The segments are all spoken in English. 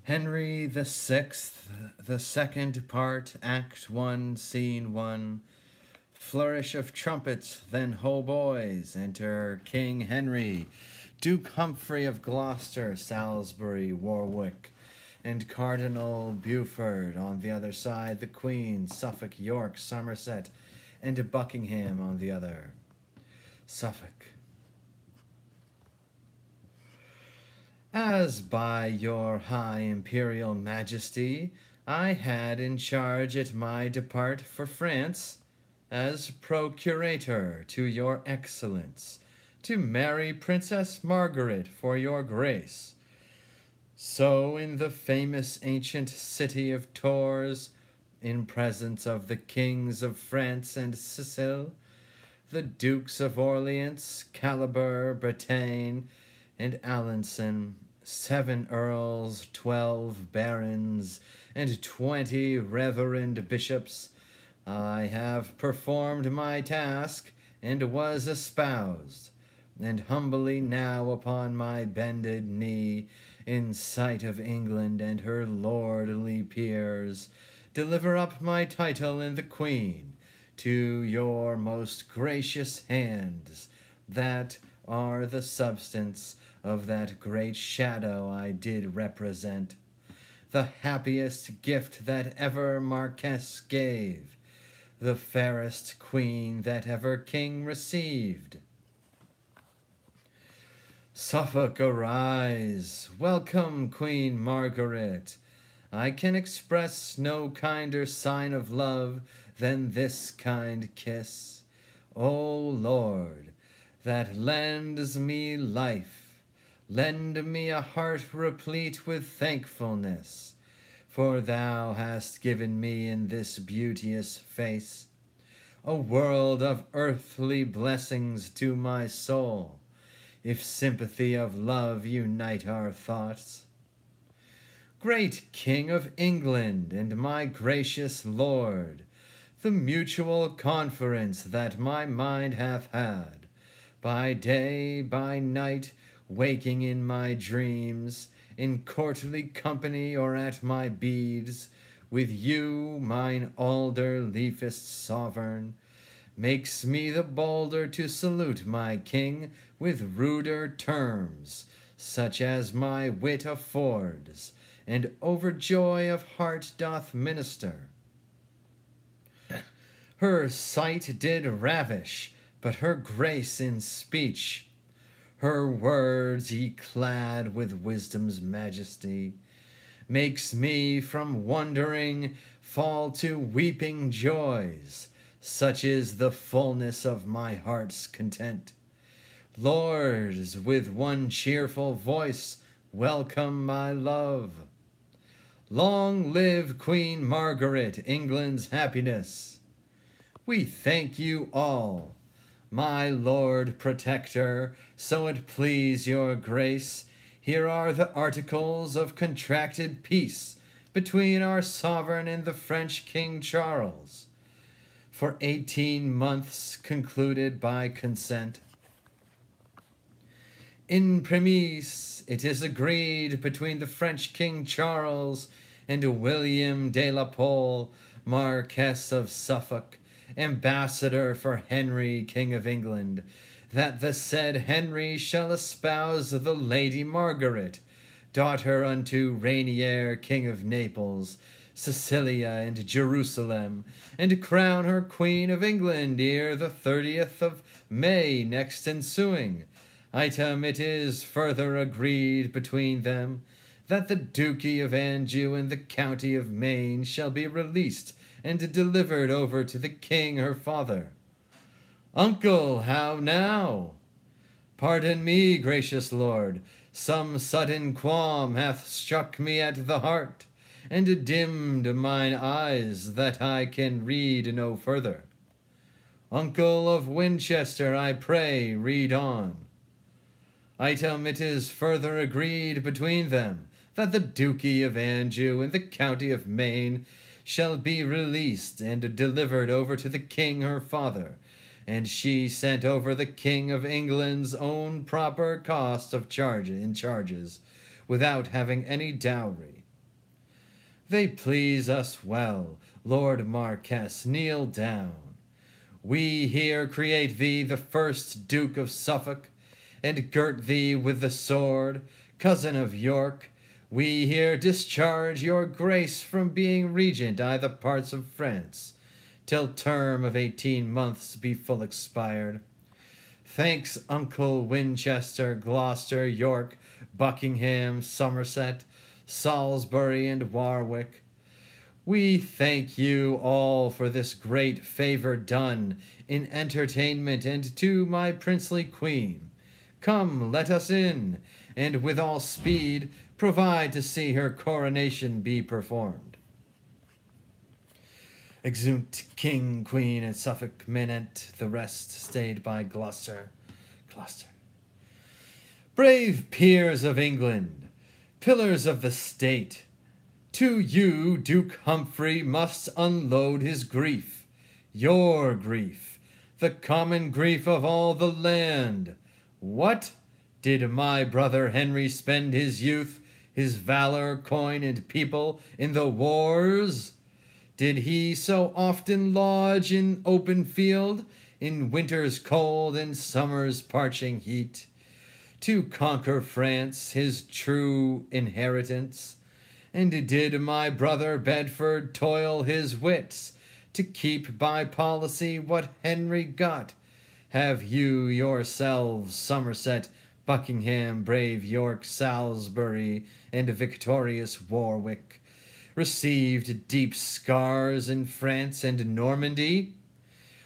Henry the Sixth, the second part, Act 1, Scene 1. Flourish of trumpets, then ho boys, enter King Henry, Duke Humphrey of Gloucester, Salisbury, Warwick, and Cardinal Beaufort on the other side, the Queen, Suffolk, York, Somerset, and Buckingham on the other. Suffolk. As by your high imperial majesty, I had in charge at my depart for France, as procurator to your excellence, to marry Princess Margaret for your grace. So in the famous ancient city of Tours, in presence of the kings of France and Sicily, the Dukes of Orleans, Calabar, Bretagne, and Alençon, 7 earls, 12 barons, and 20 reverend bishops, I have performed my task and was espoused, and humbly now upon my bended knee, in sight of England and her lordly peers, deliver up my title and the Queen to your most gracious hands, that are the substance of that great shadow I did represent, the happiest gift that ever Marquess gave, the fairest queen that ever king received. Suffolk, arise, welcome Queen Margaret. I can express no kinder sign of love than this kind kiss, O Lord, that lends me life. Lend me a heart replete with thankfulness, for thou hast given me in this beauteous face a world of earthly blessings to my soul, if sympathy of love unite our thoughts. Great King of England and my gracious Lord, the mutual conference that my mind hath had, by day, by night, waking in my dreams, in courtly company or at my beads, with you, mine alder leafest sovereign, makes me the bolder to salute my king with ruder terms, such as my wit affords, and overjoy of heart doth minister. Her sight did ravish, but her grace in speech, her words clad with wisdom's majesty, makes me from wondering fall to weeping joys, such is the fullness of my heart's content. Lords, with one cheerful voice, welcome my love. Long live Queen Margaret, England's happiness. We thank you all, my Lord Protector, so it please your grace, here are the articles of contracted peace between our sovereign and the French King Charles, for 18 months concluded by consent. In premise, it is agreed between the French King Charles and William de la Pole, Marquess of Suffolk, ambassador for Henry, King of England, that the said Henry shall espouse the Lady Margaret, daughter unto Rainier, King of Naples, Sicilia, and Jerusalem, and crown her Queen of England ere the 30th of May next ensuing. Item, it is further agreed between them that the Duchy of Anjou and the County of Maine shall be released and delivered over to the king her father. Uncle, how now? Pardon me, gracious lord, some sudden qualm hath struck me at the heart, and dimmed mine eyes, that I can read no further. Uncle of Winchester, I pray, read on. Item, it is further agreed between them that the Duchy of Anjou and the County of Maine shall be released and delivered over to the king her father, and she sent over the King of England's own proper cost of charges, without having any dowry. They please us well. Lord Marquess, kneel down. We here create thee the first Duke of Suffolk, and girt thee with the sword, cousin of York. We here discharge your grace from being regent i' the parts of France, till term of 18 months be full expired. Thanks uncle Winchester, Gloucester, York, Buckingham, Somerset, Salisbury, and Warwick. We thank you all for this great favor done in entertainment, and to my princely queen. Come, let us in, and with all speed provide to see her coronation be performed. Exeunt king, queen, and Suffolk minent, the rest stayed by Gloucester. Gloucester. Brave peers of England, pillars of the state, to you Duke Humphrey must unload his grief, your grief, the common grief of all the land. What? Did my brother Henry spend his youth, his valor, coin, and people in the wars? Did he so often lodge in open field, in winter's cold and summer's parching heat, to conquer France, his true inheritance? And did my brother Bedford toil his wits to keep by policy what Henry got? Have you yourselves, Somerset, Buckingham, brave York, Salisbury, and victorious Warwick, received deep scars in France and Normandy?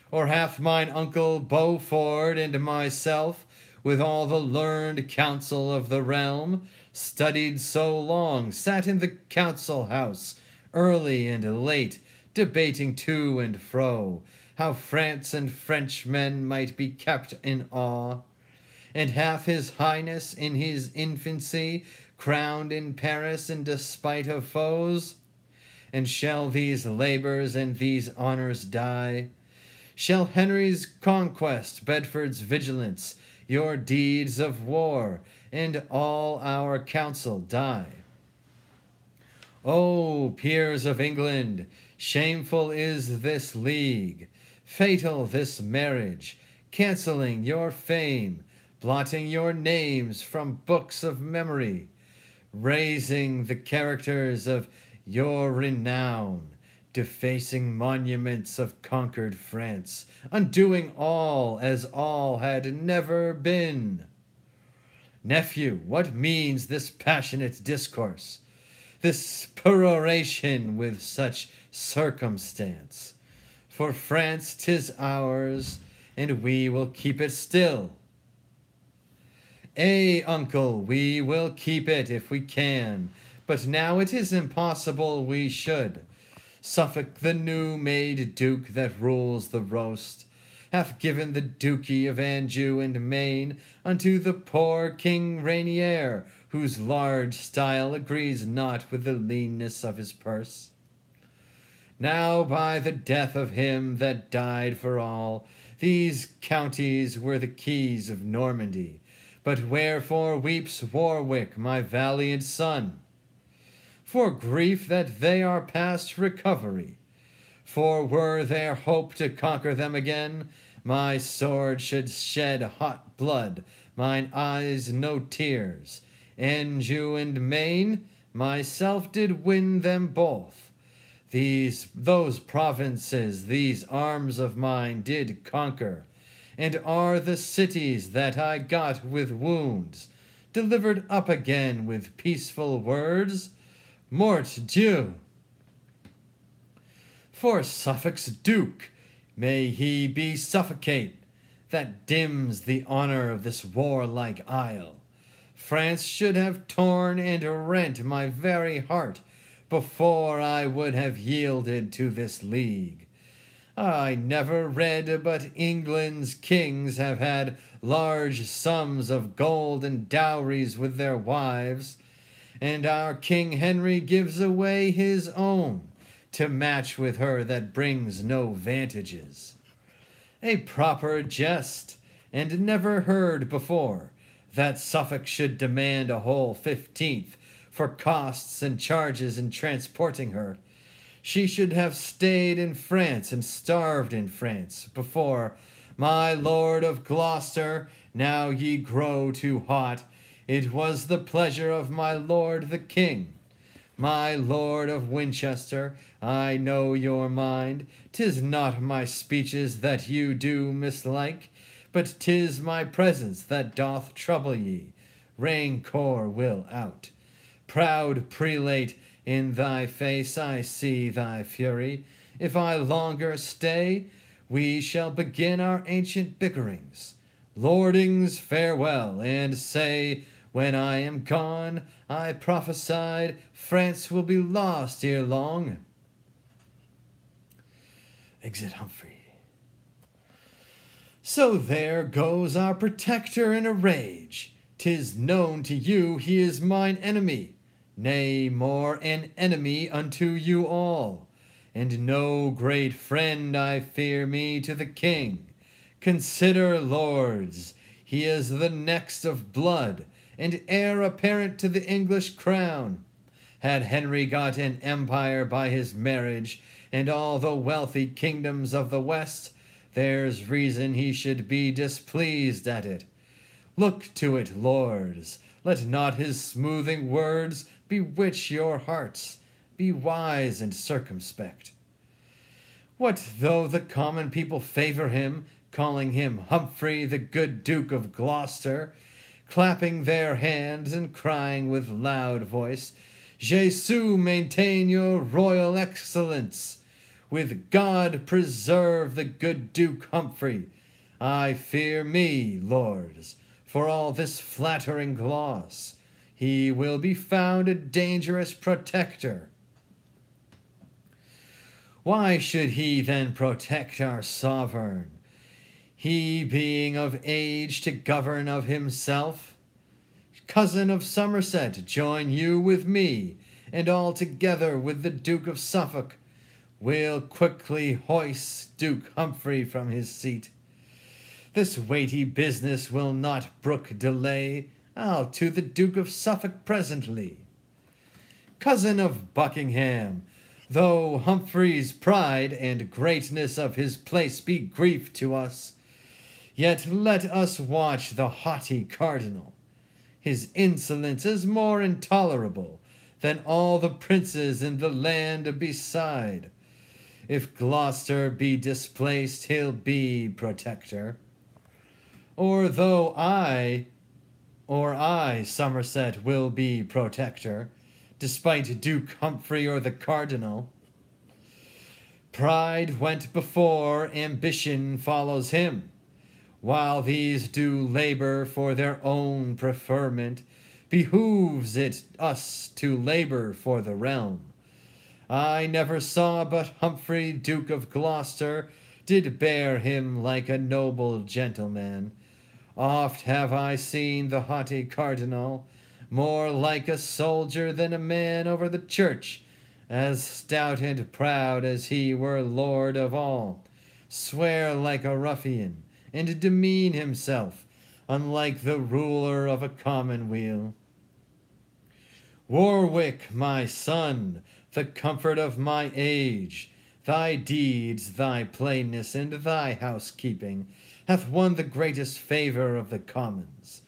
Or hath mine uncle Beaufort and myself, with all the learned counsel of the realm, studied so long, sat in the council house, early and late, debating to and fro, how France and Frenchmen might be kept in awe? And hath his highness in his infancy crowned in Paris in despite of foes? And shall these labors and these honors die? Shall Henry's conquest, Bedford's vigilance, your deeds of war, and all our counsel die? O peers of England, shameful is this league, fatal this marriage, cancelling your fame, blotting your names from books of memory, razing the characters of your renown, defacing monuments of conquered France, undoing all as all had never been. Nephew, what means this passionate discourse, this peroration with such circumstance? For France 'tis ours, and we will keep it still. Ay, uncle, we will keep it if we can, but now it is impossible we should. Suffolk, the new-made duke that rules the roast, hath given the duchy of Anjou and Maine unto the poor King Rainier, whose large style agrees not with the leanness of his purse. Now by the death of him that died for all, these counties were the keys of Normandy. But wherefore weeps Warwick, my valiant son? For grief that they are past recovery. For were there hope to conquer them again, my sword should shed hot blood, mine eyes no tears. Anjou and Maine, myself did win them both. Those provinces, these arms of mine did conquer, and are the cities that I got with wounds, delivered up again with peaceful words. Mort Dieu! For Suffolk's duke, may he be suffocate, that dims the honor of this warlike isle. France should have torn and rent my very heart before I would have yielded to this league. I never read but England's kings have had large sums of gold and dowries with their wives, and our King Henry gives away his own to match with her that brings no vantages. A proper jest, and never heard before, that Suffolk should demand a whole 15th for costs and charges in transporting her. She should have stayed in France and starved in France before. My lord of Gloucester, now ye grow too hot. It was the pleasure of my lord the king. My lord of Winchester, I know your mind. 'Tis not my speeches that you do mislike, but 'tis my presence that doth trouble ye. Rancor will out. Proud prelate, in thy face I see thy fury. If I longer stay, we shall begin our ancient bickerings. Lordings, farewell, and say, when I am gone, I prophesied France will be lost ere long. Exit Humphrey. So there goes our protector in a rage. 'Tis known to you he is mine enemy, nay, more an enemy unto you all, and no great friend, I fear me, to the king. Consider, lords, he is the next of blood, and heir apparent to the English crown. Had Henry got an empire by his marriage, and all the wealthy kingdoms of the West, there's reason he should be displeased at it. Look to it, lords, let not his smoothing words bewitch your hearts. Be wise and circumspect. What though the common people favour him, calling him Humphrey, the good Duke of Gloucester, clapping their hands and crying with loud voice, Jesu maintain your royal excellence. With God preserve the good Duke Humphrey. I fear me, lords, for all this flattering gloss. He will be found a dangerous protector. Why should he then protect our sovereign? He being of age to govern of himself. Cousin of Somerset, join you with me, and all together with the Duke of Suffolk, we'll quickly hoist Duke Humphrey from his seat. This weighty business will not brook delay. I'll to the Duke of Suffolk presently. Cousin of Buckingham, though Humphrey's pride and greatness of his place be grief to us, yet let us watch the haughty cardinal. His insolence is more intolerable than all the princes in the land beside. If Gloucester be displaced, he'll be protector. Or though I, Somerset, will be protector, despite Duke Humphrey or the cardinal. Pride went before, ambition follows him. While these do labor for their own preferment, behooves it us to labor for the realm. I never saw but Humphrey, Duke of Gloucester, did bear him like a noble gentleman. Oft have I seen the haughty cardinal, more like a soldier than a man over the church, as stout and proud as he were lord of all, swear like a ruffian, and demean himself unlike the ruler of a commonweal. Warwick, my son, the comfort of my age, thy deeds, thy plainness, and thy housekeeping hath won the greatest favour of the commons,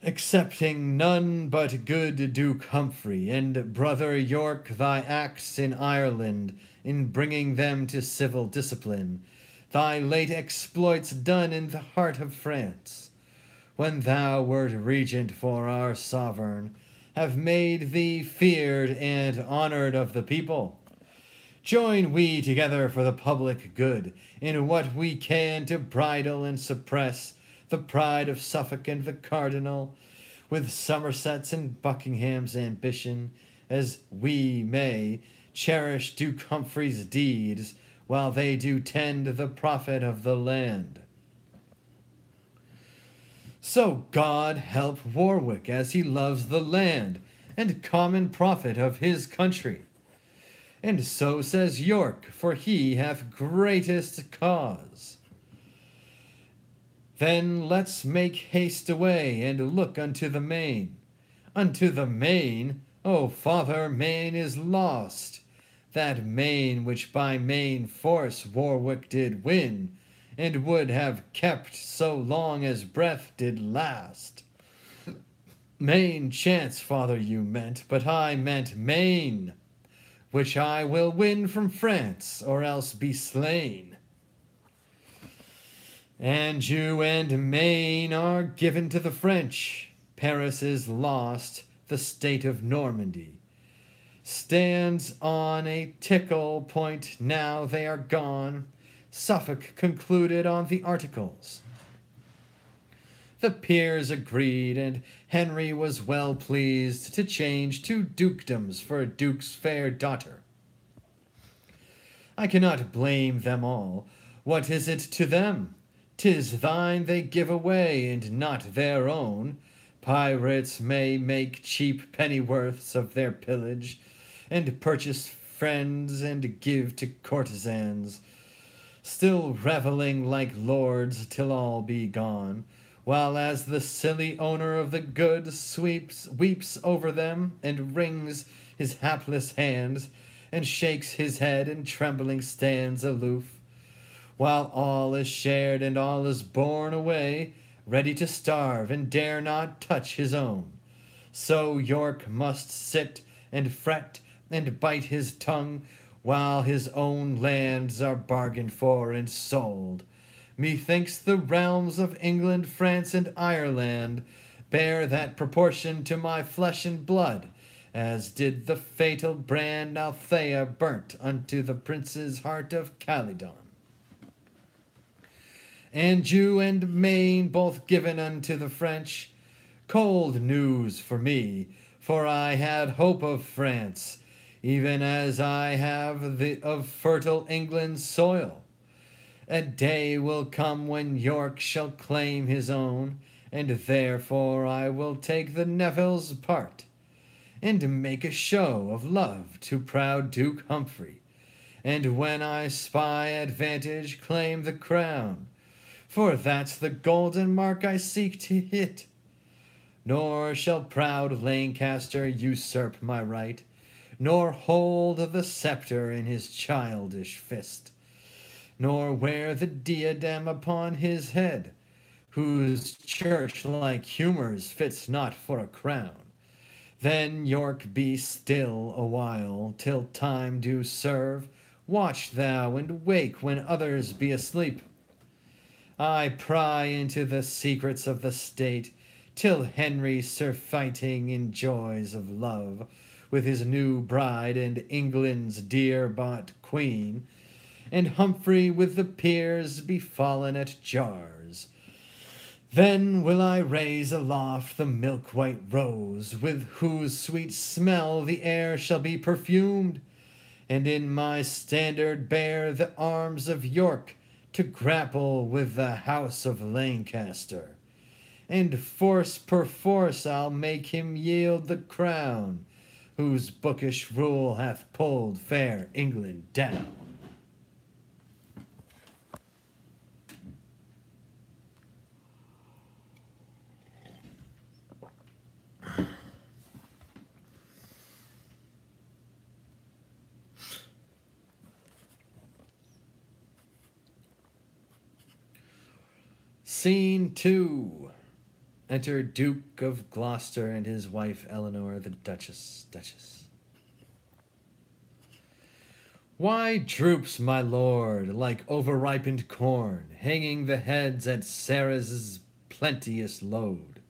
excepting none but good Duke Humphrey, and brother York, thy acts in Ireland in bringing them to civil discipline, thy late exploits done in the heart of France, when thou wert regent for our sovereign, have made thee feared and honoured of the people. Join we together for the public good, in what we can to bridle and suppress the pride of Suffolk and the cardinal, with Somerset's and Buckingham's ambition, as we may cherish Duke Humphrey's deeds, while they do tend the profit of the land. So God help Warwick, as he loves the land and common profit of his country. And so says York, for he hath greatest cause. Then let's make haste away, and look unto the main. Unto the main? O father, Maine is lost, that Maine which by main force Warwick did win, and would have kept so long as breath did last. Main chance, father, you meant, but I meant Maine, which I will win from France, or else be slain. Anjou and Maine are given to the French. Paris is lost, the state of Normandy stands on a tickle point, now they are gone. Suffolk concluded on the articles. The peers agreed, and Henry was well pleased to change 2 dukedoms for a duke's fair daughter. I cannot blame them all. What is it to them? 'Tis thine they give away, and not their own. Pirates may make cheap pennyworths of their pillage, and purchase friends and give to courtesans, still revelling like lords till all be gone, while as the silly owner of the goods weeps over them, and wrings his hapless hands, and shakes his head, and trembling stands aloof, while all is shared and all is borne away, ready to starve, and dare not touch his own. So York must sit and fret and bite his tongue, while his own lands are bargained for and sold. Methinks the realms of England, France, and Ireland bear that proportion to my flesh and blood, as did the fatal brand Althea burnt unto the prince's heart of Calydon. Anjou and Maine both given unto the French, cold news for me, for I had hope of France, even as I have of fertile England's soil. A day will come when York shall claim his own, and therefore I will take the Neville's part, and make a show of love to proud Duke Humphrey, and when I spy advantage claim the crown, for that's the golden mark I seek to hit. Nor shall proud Lancaster usurp my right, nor hold the scepter in his childish fist, nor wear the diadem upon his head, whose church-like humours fits not for a crown. Then York, be still a while, till time do serve. Watch thou and wake when others be asleep. I pry into the secrets of the state, till Henry surfeiting in joys of love, with his new bride and England's dear-bought queen, and Humphrey with the peers be fallen at jars. Then will I raise aloft the milk-white rose, with whose sweet smell the air shall be perfumed, and in my standard bear the arms of York, to grapple with the house of Lancaster, and force perforce I'll make him yield the crown, whose bookish rule hath pulled fair England down. Scene 2. Enter Duke of Gloucester and his wife Eleanor, the Duchess. Why droops my lord like overripened corn, hanging the heads at Sarah's plenteous load?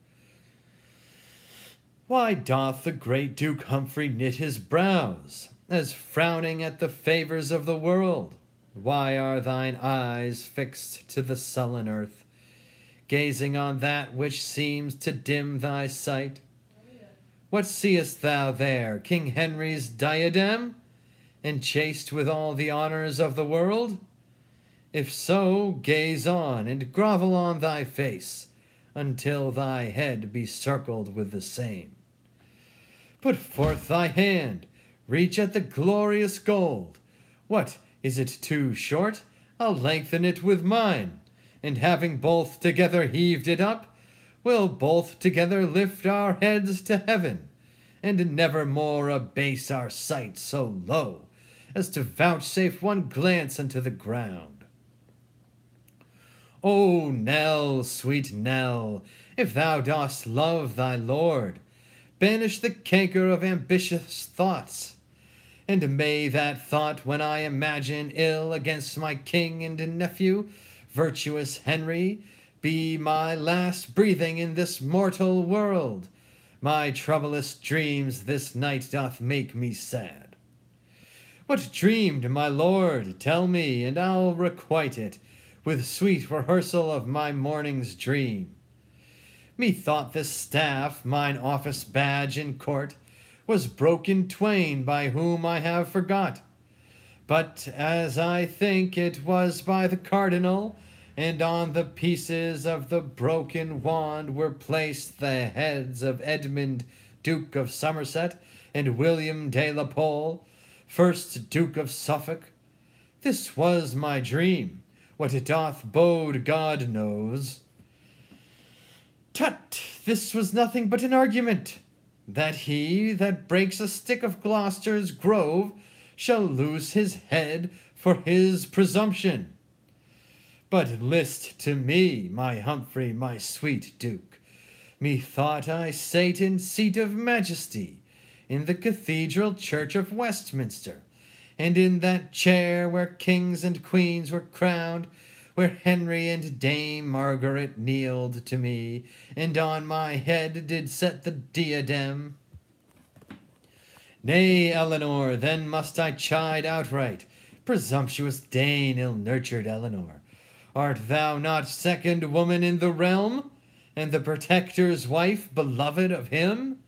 Why doth the great Duke Humphrey knit his brows, as frowning at the favours of the world? Why are thine eyes fixed to the sullen earth, gazing on that which seems to dim thy sight? What seest thou there, King Henry's diadem, enchased with all the honours of the world? If so, gaze on, and grovel on thy face, until thy head be circled with the same. Put forth thy hand, reach at the glorious gold. What, is it too short? I'll lengthen it with mine, and having both together heaved it up, we'll both together lift our heads to heaven, and never more abase our sight so low as to vouchsafe one glance unto the ground. O Nell, sweet Nell, if thou dost love thy Lord, banish the canker of ambitious thoughts, and may that thought, when I imagine ill against my king and nephew, virtuous Henry, be my last breathing in this mortal world. My troublous dreams this night doth make me sad. What dreamed my lord? Tell me, and I'll requite it, with sweet rehearsal of my morning's dream. Methought this staff, mine office badge in court, was broke in twain by whom I have forgot. But as I think it was by the cardinal, and on the pieces of the broken wand were placed the heads of Edmund, Duke of Somerset, and William de la Pole, first Duke of Suffolk. This was my dream. What it doth bode, God knows. Tut! This was nothing but an argument, that he that breaks a stick of Gloucester's grove shall lose his head for his presumption. But list to me, my Humphrey, my sweet Duke. Methought I sate in seat of majesty in the Cathedral Church of Westminster, and in that chair where kings and queens were crowned, where Henry and Dame Margaret kneeled to me, and on my head did set the diadem. Nay, Eleanor, then must I chide outright, presumptuous Dane, ill-nurtured Eleanor. Art thou not second woman in the realm, and the Protector's wife, beloved of him?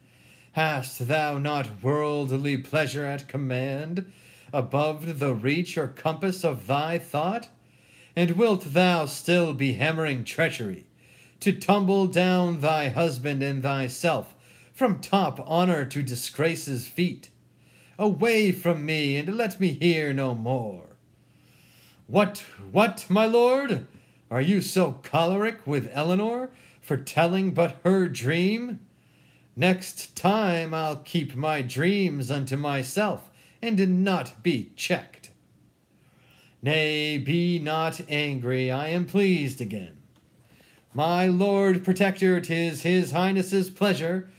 Hast thou not worldly pleasure at command, above the reach or compass of thy thought? And wilt thou still be hammering treachery, to tumble down thy husband and thyself from top honor to disgrace's feet? Away from me, and let me hear no more. What, my lord? Are you so choleric with Eleanor for telling but her dream? Next time I'll keep my dreams unto myself, and not be checked. Nay, be not angry, I am pleased again. My Lord Protector, 'tis his Highness's pleasure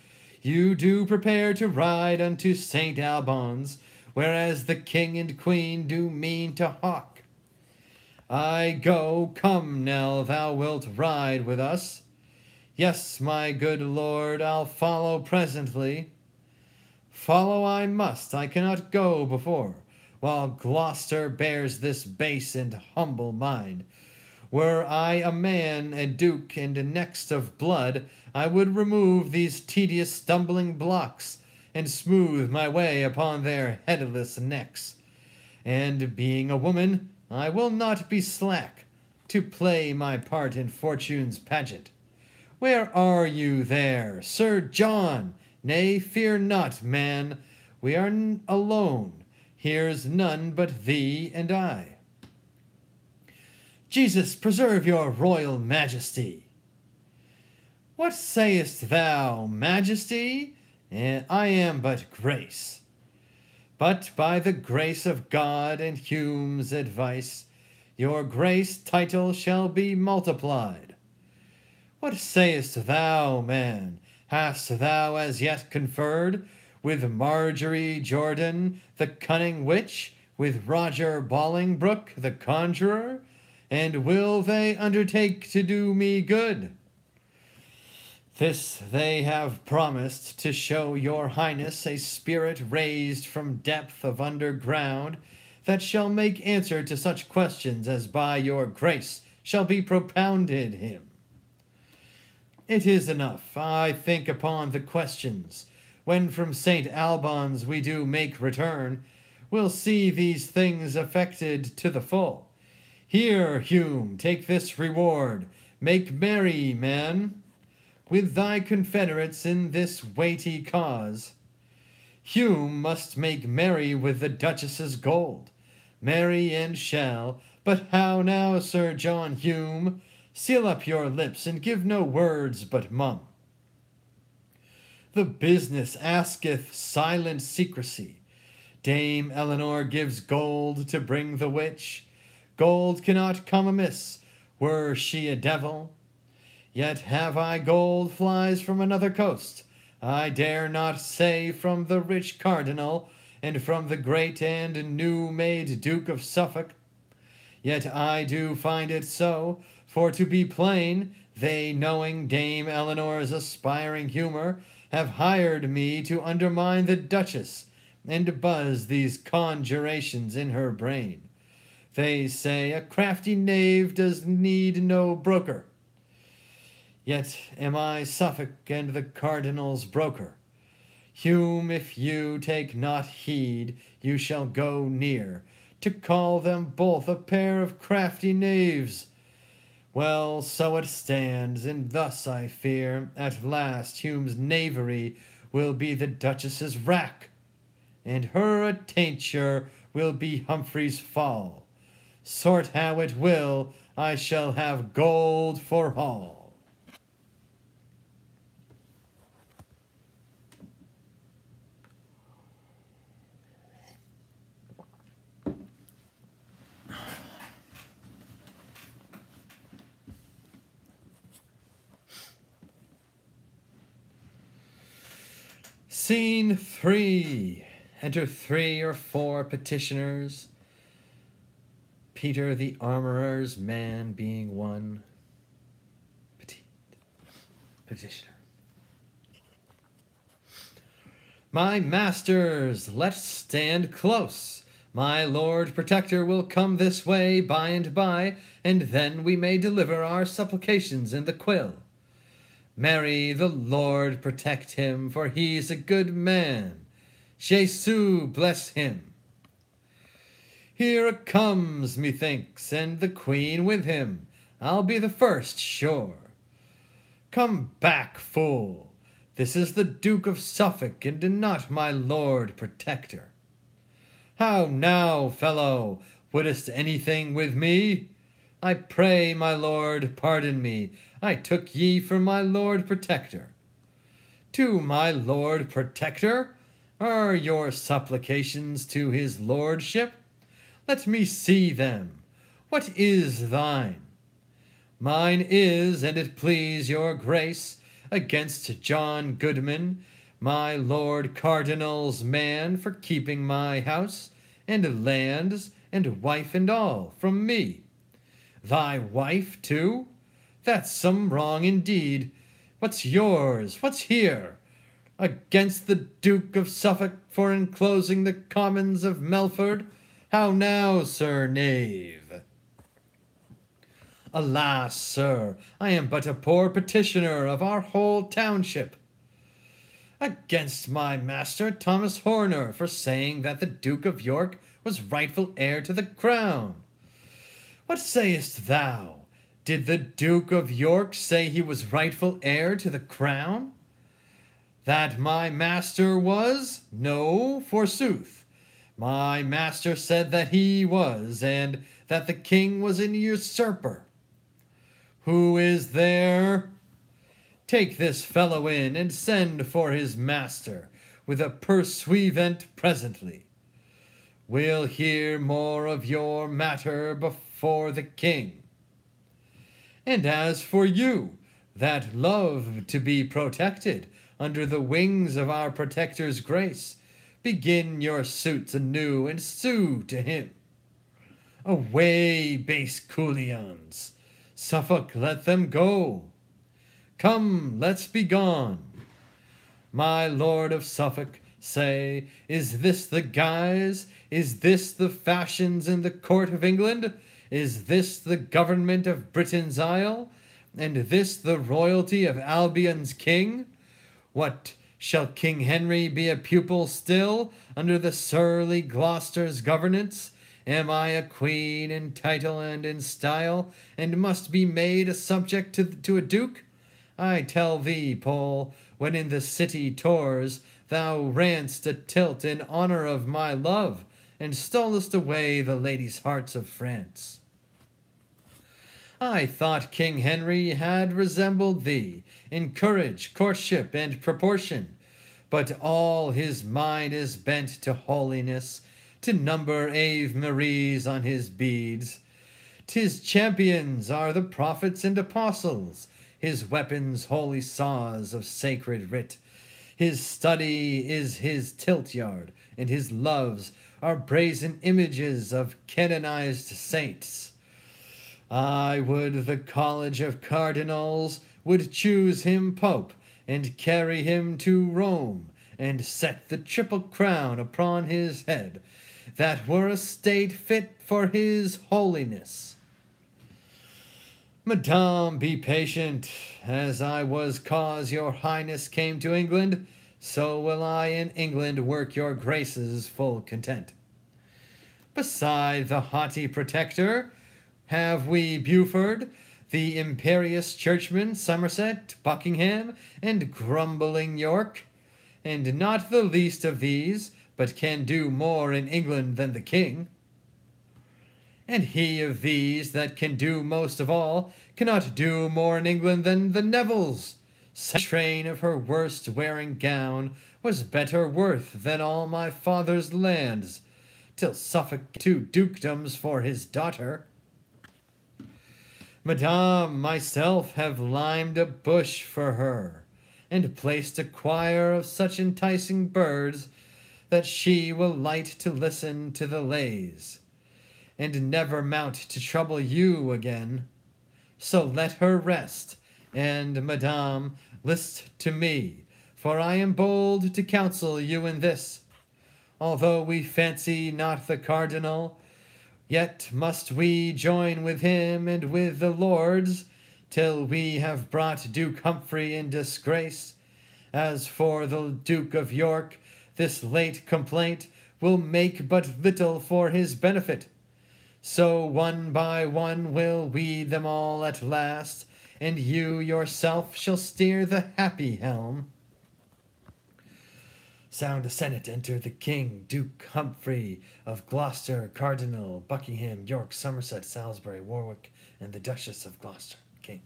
you do prepare to ride unto St. Albans, whereas the king and queen do mean to hawk. I go, come, Nell, thou wilt ride with us. Yes, my good lord, I'll follow presently. Follow I must, I cannot go before, while Gloucester bears this base and humble mind. Were I a man, a duke, and next of blood, I would remove these tedious stumbling blocks, and smooth my way upon their headless necks. And being a woman, I will not be slack to play my part in fortune's pageant. Where are you there, Sir John? Nay, fear not, man, we are alone. Here's none but thee and I. Jesus preserve your royal majesty. What sayest thou, majesty? I am but grace. But by the grace of God and Hume's advice, your grace title shall be multiplied. What sayest thou, man? Hast thou as yet conferred with Marjorie Jordan, the cunning witch, with Roger Bolingbroke, the conjurer? And will they undertake to do me good? This they have promised, to show your highness a spirit raised from depth of underground, that shall make answer to such questions as by your grace shall be propounded him. It is enough, I think, upon the questions. When from St. Albans we do make return, we'll see these things effected to the full. Here, Hume, take this reward. Make merry, man, with thy confederates in this weighty cause. Hume must make merry with the Duchess's gold. Merry and shall, but how now, Sir John Hume? Seal up your lips, and give no words but mum. The business asketh silent secrecy. Dame Eleanor gives gold to bring the witch. Gold cannot come amiss, were she a devil. Yet have I gold flies from another coast. I dare not say from the rich cardinal, and from the great and new-made Duke of Suffolk. Yet I do find it so, for to be plain, they, knowing Dame Eleanor's aspiring humour, have hired me to undermine the Duchess, and buzz these conjurations in her brain. They say a crafty knave does need no broker. Yet am I Suffolk and the Cardinal's broker. Hume, if you take not heed, you shall go near, to call them both a pair of crafty knaves. Well, so it stands, and thus I fear, at last Hume's knavery will be the Duchess's rack, and her attainture will be Humphrey's fall. Sort how it will, I shall have gold for all. Scene 3. Enter 3 or 4 petitioners. Peter the armorer's man being one petitioner. My masters, let's stand close. My Lord Protector will come this way by and by, and then we may deliver our supplications in the quill. Marry, the Lord protect him, for he's a good man. Jesu bless him. Here it comes, methinks, and the Queen with him. I'll be the first, sure. Come back, fool. This is the Duke of Suffolk, and not my Lord Protector. How now, fellow, wouldst anything with me? I pray, my lord, pardon me. I took ye for my Lord Protector. To my Lord Protector? Are your supplications to his lordship? Let me see them. What is thine? Mine is, and it please your grace, against John Goodman, my Lord Cardinal's man, for keeping my house, and lands, and wife and all, from me. Thy wife, too? That's some wrong indeed. What's yours? What's here? Against the Duke of Suffolk for enclosing the commons of Melford? How now, sir knave? Alas, sir, I am but a poor petitioner of our whole township. Against my master Thomas Horner for saying that the Duke of York was rightful heir to the crown. What sayest thou? Did the Duke of York say he was rightful heir to the crown? That my master was? No, forsooth. My master said that he was, and that the king was an usurper. Who is there? Take this fellow in, and send for his master, with a pursuivant presently. We'll hear more of your matter before the king. And as for you, that love to be protected under the wings of our Protector's grace, begin your suits anew, and sue to him. Away, base Coolions! Suffolk, let them go. Come, let's be gone. My Lord of Suffolk, say, is this the guise? Is this the fashions in the court of England? Is this the government of Britain's Isle? And this the royalty of Albion's king? What, shall King Henry be a pupil still, under the surly Gloucester's governance? Am I a queen in title and in style, and must be made a subject to a duke? I tell thee, Pole, when in the city Tours thou ranst a tilt in honour of my love, and stolest away the ladies' hearts of France. I thought King Henry had resembled thee in courage, courtship, and proportion, but all his mind is bent to holiness, to number Ave Maries on his beads. 'Tis champions are the prophets and apostles, his weapons holy saws of sacred writ. His study is his tilt-yard, and his loves are brazen images of canonized saints. I would the College of Cardinals would choose him pope, and carry him to Rome, and set the triple crown upon his head. That were a state fit for his holiness. Madame, be patient, as I was cause your highness came to England, so will I in England work your graces full content. Beside the haughty protector, have we Beaufort, the imperious churchman, Somerset, Buckingham, and grumbling York, and not the least of these, but can do more in England than the king. And he of these that can do most of all cannot do more in England than the Nevilles. Such train of her worst wearing gown was better worth than all my father's lands, till Suffolk 2 dukedoms for his daughter. Madame, myself have limed a bush for her, and placed a choir of such enticing birds that she will light to listen to the lays, and never mount to trouble you again. So let her rest, and, Madame, list to me, for I am bold to counsel you in this. Although we fancy not the cardinal, yet must we join with him and with the lords, till we have brought Duke Humphrey in disgrace. As for the Duke of York, this late complaint will make but little for his benefit. So one by one will weed them all at last, and you yourself shall steer the happy helm. Sound the Senate, enter the King, Duke Humphrey of Gloucester, Cardinal, Buckingham, York, Somerset, Salisbury, Warwick, and the Duchess of Gloucester, King.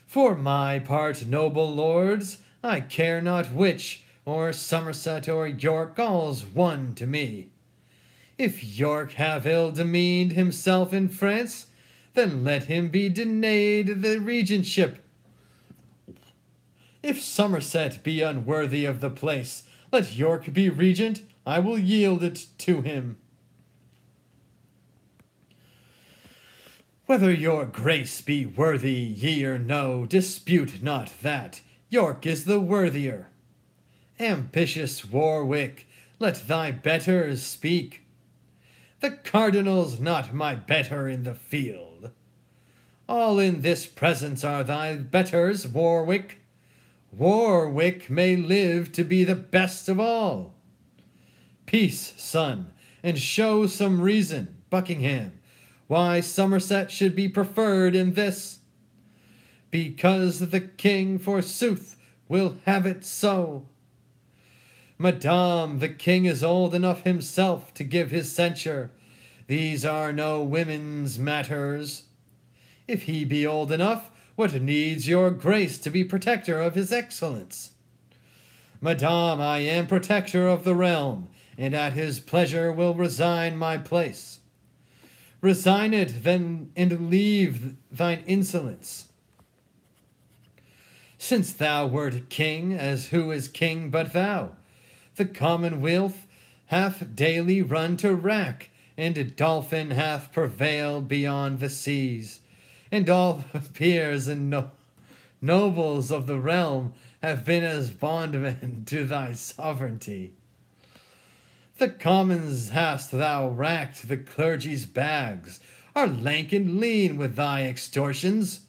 For my part, noble lords, I care not which, or Somerset or York, all's one to me. If York have ill demeaned himself in France, then let him be denied the regentship. If Somerset be unworthy of the place, let York be regent, I will yield it to him. Whether your grace be worthy, ye or no, dispute not that. York is the worthier. Ambitious Warwick, let thy betters speak. The cardinal's not my better in the field. All in this presence are thy betters, Warwick. Warwick may live to be the best of all. Peace, son, and show some reason, Buckingham, why Somerset should be preferred in this. Because the king, forsooth, will have it so. Madame, the king is old enough himself to give his censure. These are no women's matters. If he be old enough, what needs your grace to be protector of his excellence? Madame, I am protector of the realm, and at his pleasure will resign my place. Resign it, then, and leave thine insolence. Since thou wert king, as who is king but thou? The commonwealth hath daily run to wrack, and dolphin hath prevailed beyond the seas, and all the peers and nobles of the realm have been as bondmen to thy sovereignty. The commons hast thou racked, the clergy's bags are lank and lean with thy extortions.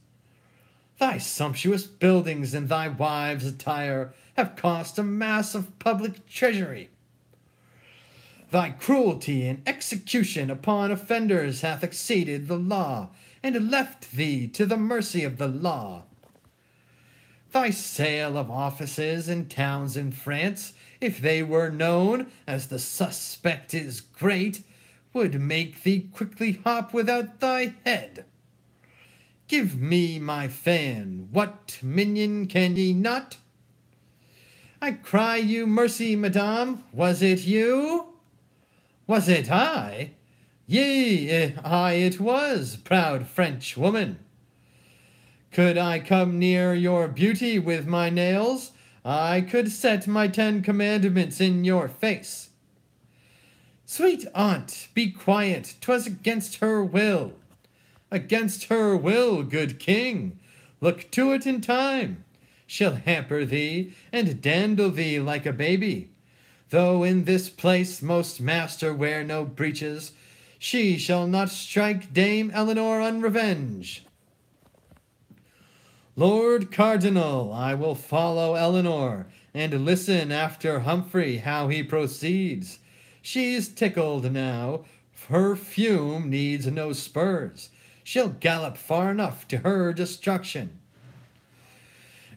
Thy sumptuous buildings and thy wives' attire have cost a mass of public treasury. Thy cruelty and execution upon offenders hath exceeded the law, and left thee to the mercy of the law. Thy sale of offices in towns in France, if they were known, as the suspect is great, would make thee quickly hop without thy head. Give me my fan. What, minion, can ye not? I cry you mercy, madame, was it you? Was it I? Yea, I it was, proud French woman. Could I come near your beauty with my nails, I could set my 10 commandments in your face. Sweet aunt, be quiet, 'twas against her will. Against her will, good king, look to it in time. She'll hamper thee, and dandle thee like a baby. Though in this place most master wear no breeches, she shall not strike Dame Eleanor unrevenged. Lord Cardinal, I will follow Eleanor, and listen after Humphrey how he proceeds. She's tickled now, her fume needs no spurs. She'll gallop far enough to her destruction.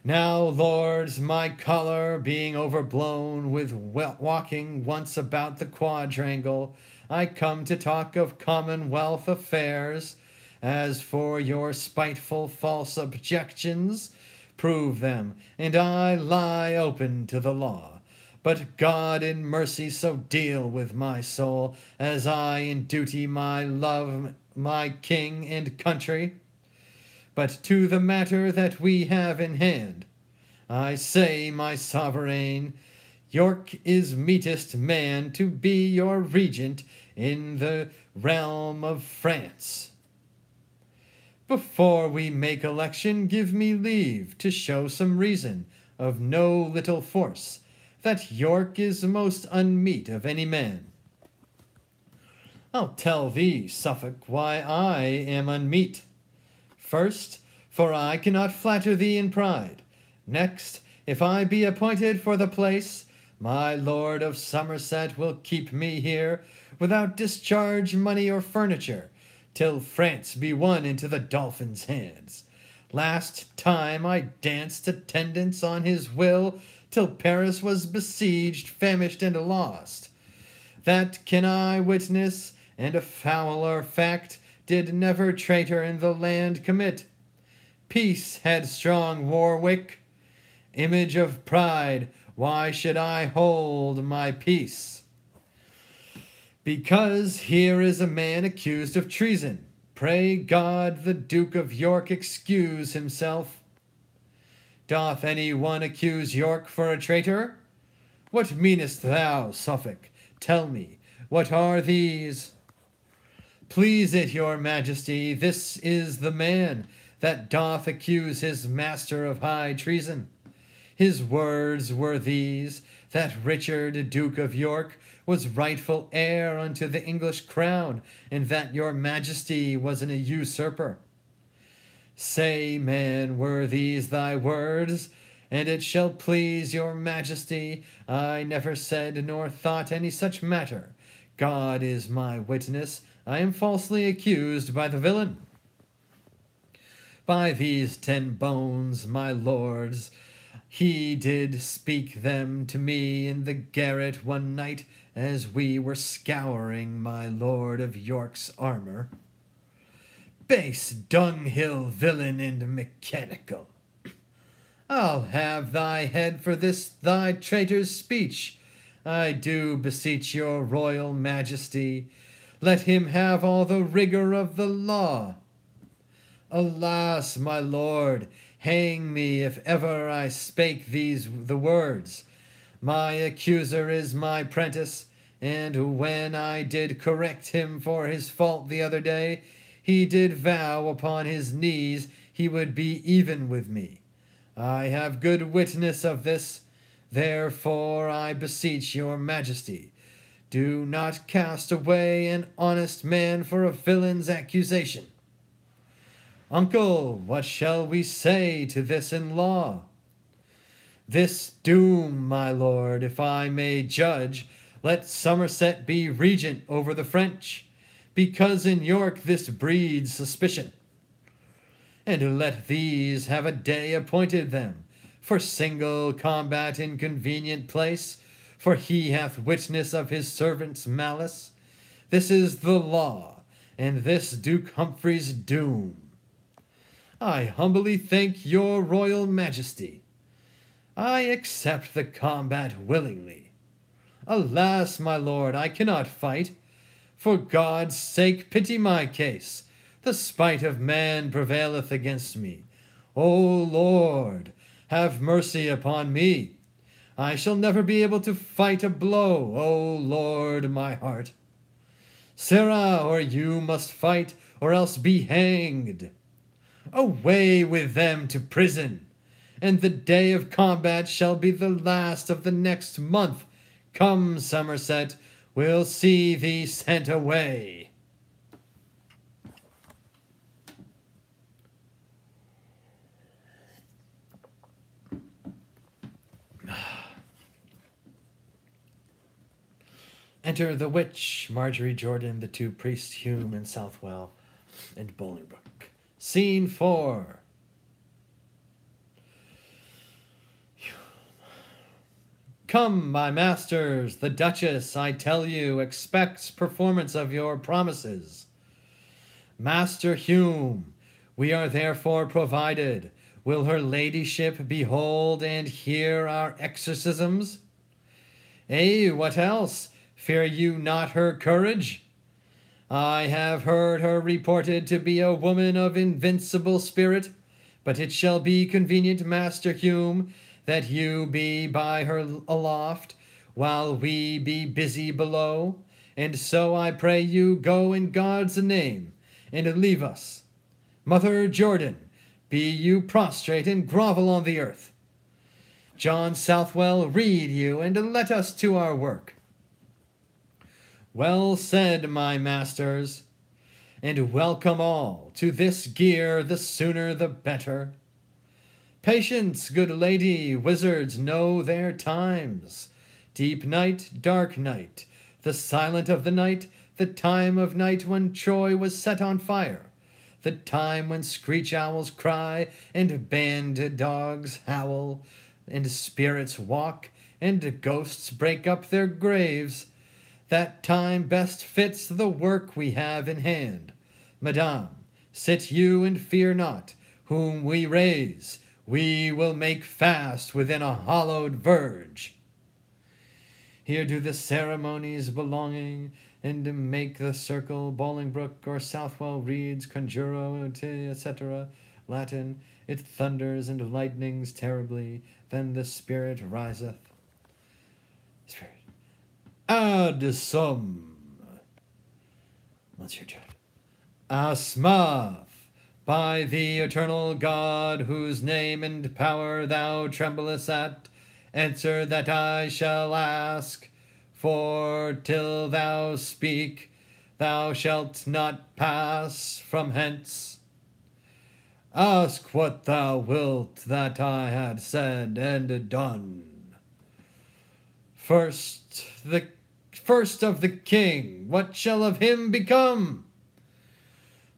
Now, lords, my choler being overblown with walking once about the quadrangle, I come to talk of commonwealth affairs. As for your spiteful false objections, prove them, and I lie open to the law. But God in mercy so deal with my soul, as I in duty my love, my king and country. But to the matter that we have in hand, I say, my sovereign, York is meetest man to be your regent in the realm of France. Before we make election, give me leave to show some reason of no little force, that York is most unmeet of any man. I'll tell thee, Suffolk, why I am unmeet. First, for I cannot flatter thee in pride. Next, if I be appointed for the place, my lord of Somerset will keep me here without discharge, money, or furniture, till France be won into the Dauphin's hands. Last time I danced attendance on his will, till Paris was besieged, famished, and lost. That can I witness, and a fouler fact did never traitor in the land commit. Peace, headstrong Warwick, image of pride, why should I hold my peace? Because here is a man accused of treason. Pray God the Duke of York excuse himself. Doth any one accuse York for a traitor? What meanest thou, Suffolk? Tell me, what are these? Please it your majesty, this is the man that doth accuse his master of high treason. His words were these, that Richard, Duke of York, was rightful heir unto the English crown, and that your majesty was an usurper. Say, man, were these thy words? And it shall please your majesty, I never said nor thought any such matter. God is my witness, I am falsely accused by the villain. By these 10 bones, my lords, he did speak them to me in the garret one night, as we were scouring my lord of York's armor. Base dunghill villain and mechanical, I'll have thy head for this thy traitor's speech. I do beseech your royal majesty, let him have all the rigor of the law. Alas, my lord, hang me if ever I spake the words. My accuser is my prentice, and when I did correct him for his fault the other day, he did vow upon his knees he would be even with me. I have good witness of this, therefore I beseech your majesty, do not cast away an honest man for a villain's accusation. Uncle, what shall we say to this in law? This doom, my lord, if I may judge, let Somerset be regent over the French, because in York this breeds suspicion. And let these have a day appointed them, for single combat in convenient place, for he hath witness of his servant's malice. This is the law, and this Duke Humphrey's doom. I humbly thank your royal majesty. I accept the combat willingly. Alas, my lord, I cannot fight. For God's sake, pity my case. The spite of man prevaileth against me. O Lord, have mercy upon me. I shall never be able to fight a blow, O Lord, my heart. Sirrah, or you must fight, or else be hanged. Away with them to prison, and the day of combat shall be the last of the next month. Come, Somerset, we'll see thee sent away. Enter the witch, Marjorie Jordan, the two priests Hume and Southwell, and Bolingbroke. Scene 4. Come, my masters, the Duchess, I tell you, expects performance of your promises. Master Hume, we are therefore provided. Will her ladyship behold and hear our exorcisms? What else? Fear you not her courage? I have heard her reported to be a woman of invincible spirit, but it shall be convenient, Master Hume, that you be by her aloft, while we be busy below, and so I pray you go in God's name, and leave us. Mother Jordan, be you prostrate and grovel on the earth. John Southwell, read you, and let us to our work. Well said, my masters, and welcome all to this gear, the sooner the better. Patience, good lady, wizards know their times. Deep night, dark night, the silent of the night, the time of night when Troy was set on fire, the time when screech owls cry, and banded dogs howl, and spirits walk, and ghosts break up their graves. That time best fits the work we have in hand. Madame, sit you and fear not, whom we raise, we will make fast within a hollowed verge. Here do the ceremonies belonging, and make the circle. Bolingbroke or Southwell reads conjuro, etc. Latin, it thunders and lightnings terribly, then the spirit riseth. Spirit. Ad sum. Monsieur Judge. Asmath, by the eternal God, whose name and power thou tremblest at, answer that I shall ask, for till thou speak, thou shalt not pass from hence. Ask what thou wilt that I had said and done. First of the king, what shall of him become?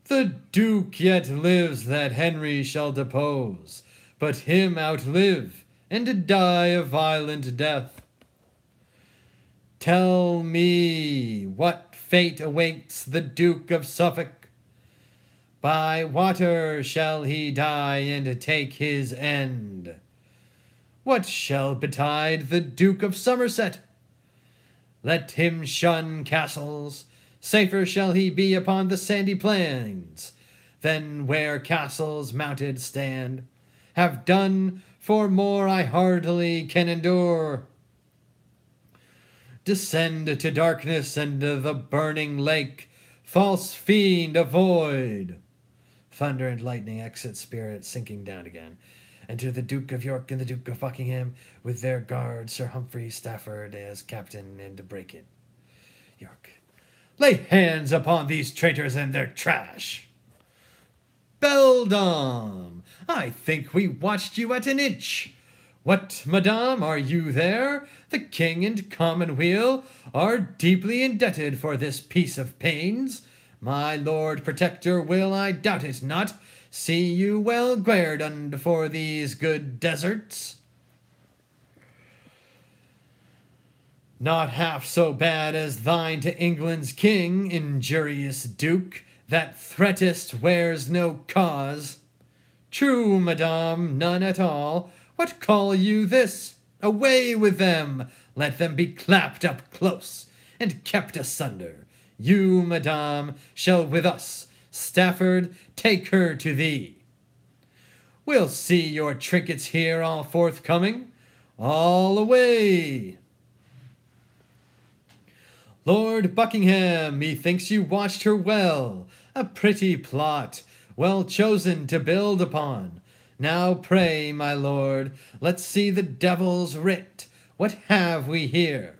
The Duke yet lives that Henry shall depose, but him outlive, and die a violent death. Tell me what fate awaits the Duke of Suffolk. By water shall he die and take his end. What shall betide the Duke of Somerset? Let him shun castles. Safer shall he be upon the sandy plains than where castles mounted stand. Have done, for more I hardly can endure. Descend to darkness and the burning lake. False fiend, avoid. Thunder and lightning exit spirit, sinking down again. Enter the Duke of York and the Duke of Buckingham, with their guard Sir Humphrey Stafford as captain, and to break it. York. Lay hands upon these traitors and their trash. Beldam, I think we watched you at an inch. What, madame, are you there? The king and commonweal are deeply indebted for this piece of pains. My lord protector will, I doubt it not, see you well guerdoned for these good deserts. Not half so bad as thine to England's king, injurious duke, that threatest wears no cause. True, madame, none at all. What call you this? Away with them! Let them be clapped up close, and kept asunder. You, madame, shall with us. Stafford, take her to thee. We'll see your trinkets here all forthcoming. All away! Lord Buckingham, methinks you watched her well. A pretty plot, well chosen to build upon. Now pray, my lord, let's see the devil's writ. What have we here?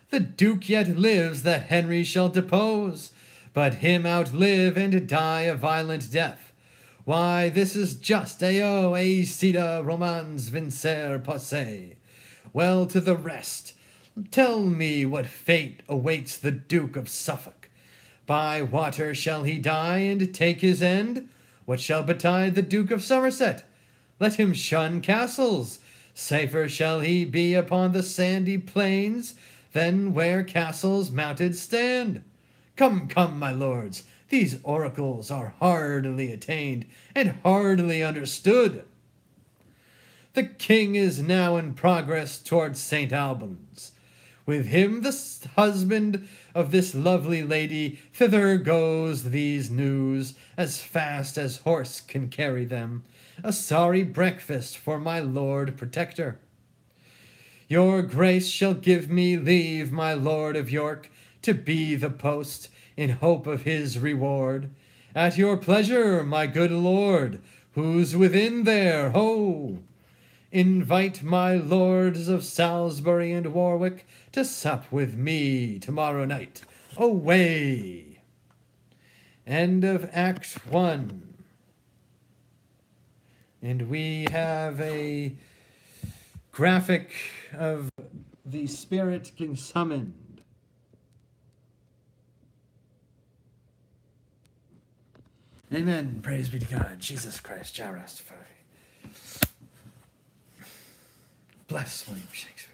The Duke yet lives that Henry shall depose, but him outlive and die a violent death. Why, this is just eo aecida romans vincer posse. Well, to the rest, tell me what fate awaits the Duke of Suffolk. By water shall he die and take his end? What shall betide the Duke of Somerset? Let him shun castles. Safer shall he be upon the sandy plains than where castles mounted stand. Come, come, my lords, these oracles are hardily attained and hardly understood. The king is now in progress towards St. Albans. With him the husband of this lovely lady. Thither goes these news, as fast as horse can carry them. A sorry breakfast for my lord protector. Your grace shall give me leave, my lord of York, to be the post, in hope of his reward. At your pleasure, my good lord, who's within there, ho! Invite my lords of Salisbury and Warwick to sup with me tomorrow night. Away! End of Act 1. And we have a graphic of the spirit getting summoned. Amen. Praise be to God. Jesus Christ, Jah Rastafari. Bless William Shakespeare.